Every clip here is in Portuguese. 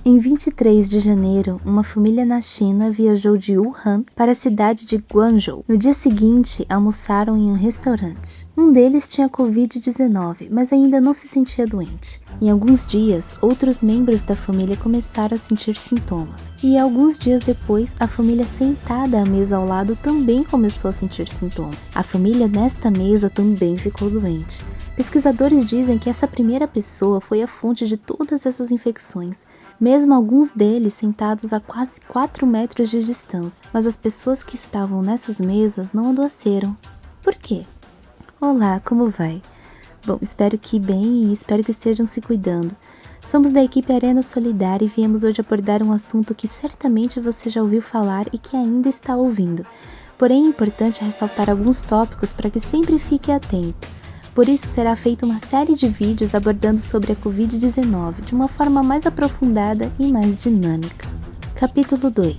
Em 23 de janeiro, uma família na China viajou de Wuhan para a cidade de Guangzhou. No dia seguinte, almoçaram em um restaurante. Um deles tinha Covid-19, mas ainda não se sentia doente. Em alguns dias, outros membros da família começaram a sentir sintomas. E alguns dias depois, a família sentada à mesa ao lado também começou a sentir sintomas. A família nesta mesa também ficou doente. Pesquisadores dizem que essa primeira pessoa foi a fonte de todas essas infecções, mesmo alguns deles sentados a quase 4 metros de distância, mas as pessoas que estavam nessas mesas não adoeceram. Por quê? Olá, como vai? Bom, espero que bem e espero que estejam se cuidando. Somos da equipe Arena Solidária e viemos hoje abordar um assunto que certamente você já ouviu falar e que ainda está ouvindo. Porém, é importante ressaltar alguns tópicos para que sempre fique atento. Por isso será feita uma série de vídeos abordando sobre a Covid-19 de uma forma mais aprofundada e mais dinâmica. Capítulo 2.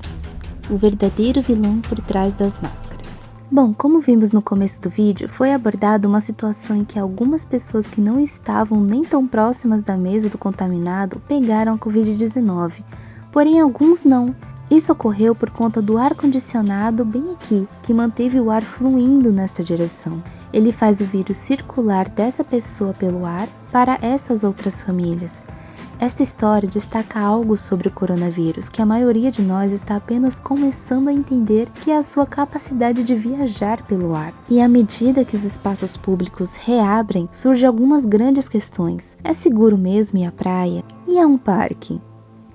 O verdadeiro vilão por trás das máscaras. Bom, como vimos no começo do vídeo, foi abordada uma situação em que algumas pessoas que não estavam nem tão próximas da mesa do contaminado pegaram a Covid-19, porém alguns não. Isso ocorreu por conta do ar-condicionado bem aqui, que manteve o ar fluindo nesta direção. Ele faz o vírus circular dessa pessoa pelo ar para essas outras famílias. Esta história destaca algo sobre o coronavírus, que a maioria de nós está apenas começando a entender, que é a sua capacidade de viajar pelo ar. E à medida que os espaços públicos reabrem, surgem algumas grandes questões. É seguro mesmo ir à praia? E a um parque?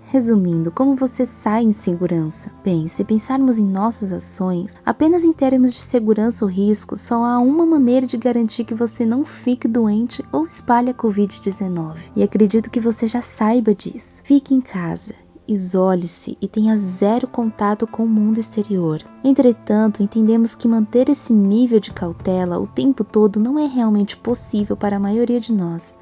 Resumindo, como você sai em segurança? Bem, se pensarmos em nossas ações, apenas em termos de segurança ou risco, só há uma maneira de garantir que você não fique doente ou espalhe a Covid-19. E acredito que você já saiba disso. Fique em casa, isole-se e tenha zero contato com o mundo exterior. Entretanto, entendemos que manter esse nível de cautela o tempo todo não é realmente possível para a maioria de nós.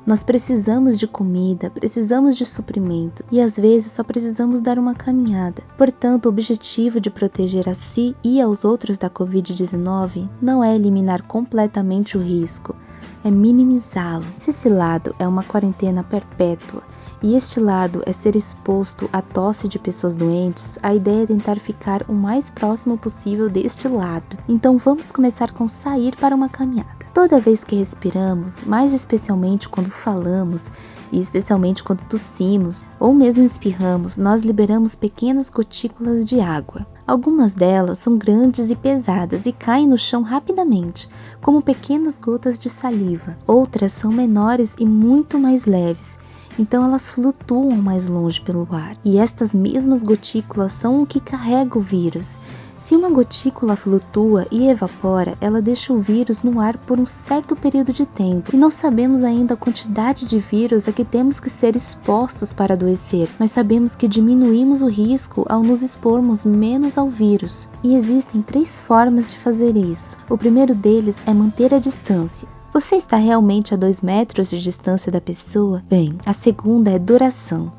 Nós precisamos de comida, precisamos de suprimento e às vezes só precisamos dar uma caminhada. Portanto, o objetivo de proteger a si e aos outros da Covid-19 não é eliminar completamente o risco, é minimizá-lo. Se esse lado é uma quarentena perpétua e este lado é ser exposto à tosse de pessoas doentes, a ideia é tentar ficar o mais próximo possível deste lado. Então vamos começar com sair para uma caminhada. Toda vez que respiramos, mais especialmente quando falamos e especialmente quando tossimos ou mesmo espirramos, nós liberamos pequenas gotículas de água. Algumas delas são grandes e pesadas e caem no chão rapidamente, como pequenas gotas de saliva. Outras são menores e muito mais leves, então elas flutuam mais longe pelo ar. E estas mesmas gotículas são o que carrega o vírus. Se uma gotícula flutua e evapora, ela deixa o vírus no ar por um certo período de tempo. E não sabemos ainda a quantidade de vírus a que temos que ser expostos para adoecer, mas sabemos que diminuímos o risco ao nos expormos menos ao vírus. E existem 3 formas de fazer isso. O primeiro deles é manter a distância. Você está realmente a 2 metros de distância da pessoa? Bem, a segunda é duração.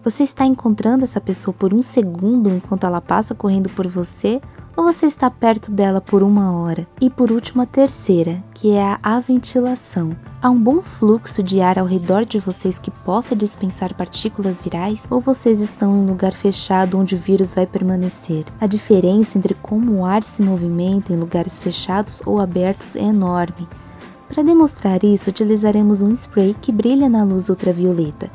Você está encontrando essa pessoa por 1 segundo enquanto ela passa correndo por você? Ou você está perto dela por 1 hora? E por último, a terceira, que é a ventilação. Há um bom fluxo de ar ao redor de vocês que possa dispensar partículas virais? Ou vocês estão em um lugar fechado onde o vírus vai permanecer? A diferença entre como o ar se movimenta em lugares fechados ou abertos é enorme. Para demonstrar isso, utilizaremos um spray que brilha na luz ultravioleta,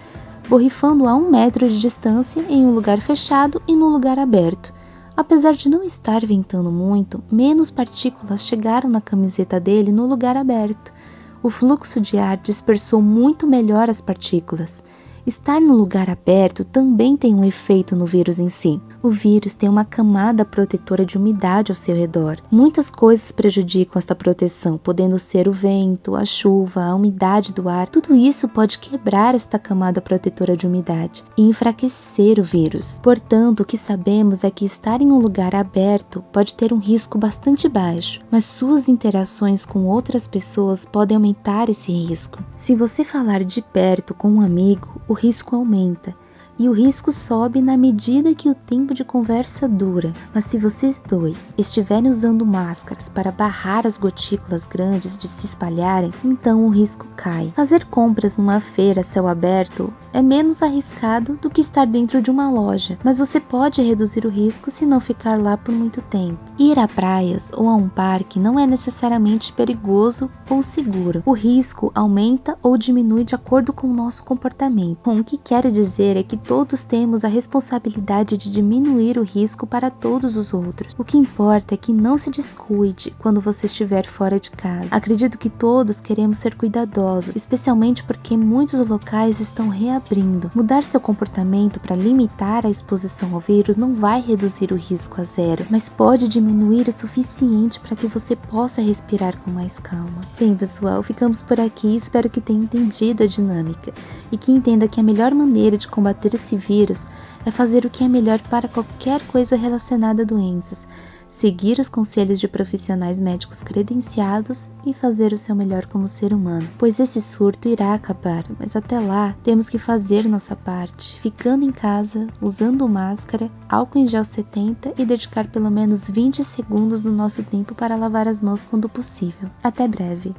borrifando a 1 metro de distância em um lugar fechado e no lugar aberto. Apesar de não estar ventando muito, menos partículas chegaram na camiseta dele no lugar aberto. O fluxo de ar dispersou muito melhor as partículas. Estar no lugar aberto também tem um efeito no vírus em si. O vírus tem uma camada protetora de umidade ao seu redor. Muitas coisas prejudicam esta proteção, podendo ser o vento, a chuva, a umidade do ar. Tudo isso pode quebrar esta camada protetora de umidade e enfraquecer o vírus. Portanto, o que sabemos é que estar em um lugar aberto pode ter um risco bastante baixo, mas suas interações com outras pessoas podem aumentar esse risco. Se você falar de perto com um amigo, o risco aumenta. e o risco sobe na medida que o tempo de conversa dura. Mas se vocês dois estiverem usando máscaras para barrar as gotículas grandes de se espalharem, então o risco cai. Fazer compras numa feira a céu aberto é menos arriscado do que estar dentro de uma loja, mas você pode reduzir o risco se não ficar lá por muito tempo. Ir a praias ou a um parque não é necessariamente perigoso ou seguro. O risco aumenta ou diminui de acordo com o nosso comportamento. O que quero dizer é que todos temos a responsabilidade de diminuir o risco para todos os outros. O que importa é que não se descuide quando você estiver fora de casa. Acredito que todos queremos ser cuidadosos, especialmente porque muitos locais estão reabrindo. Mudar seu comportamento para limitar a exposição ao vírus não vai reduzir o risco a zero, mas pode diminuir o suficiente para que você possa respirar com mais calma. Bem, pessoal, ficamos por aqui. Espero que tenha entendido a dinâmica e que entenda que a melhor maneira de combater esse vírus é fazer o que é melhor para qualquer coisa relacionada a doenças, seguir os conselhos de profissionais médicos credenciados e fazer o seu melhor como ser humano, pois esse surto irá acabar, mas até lá temos que fazer nossa parte, ficando em casa, usando máscara, álcool em gel 70 e dedicar pelo menos 20 segundos do nosso tempo para lavar as mãos quando possível. Até breve!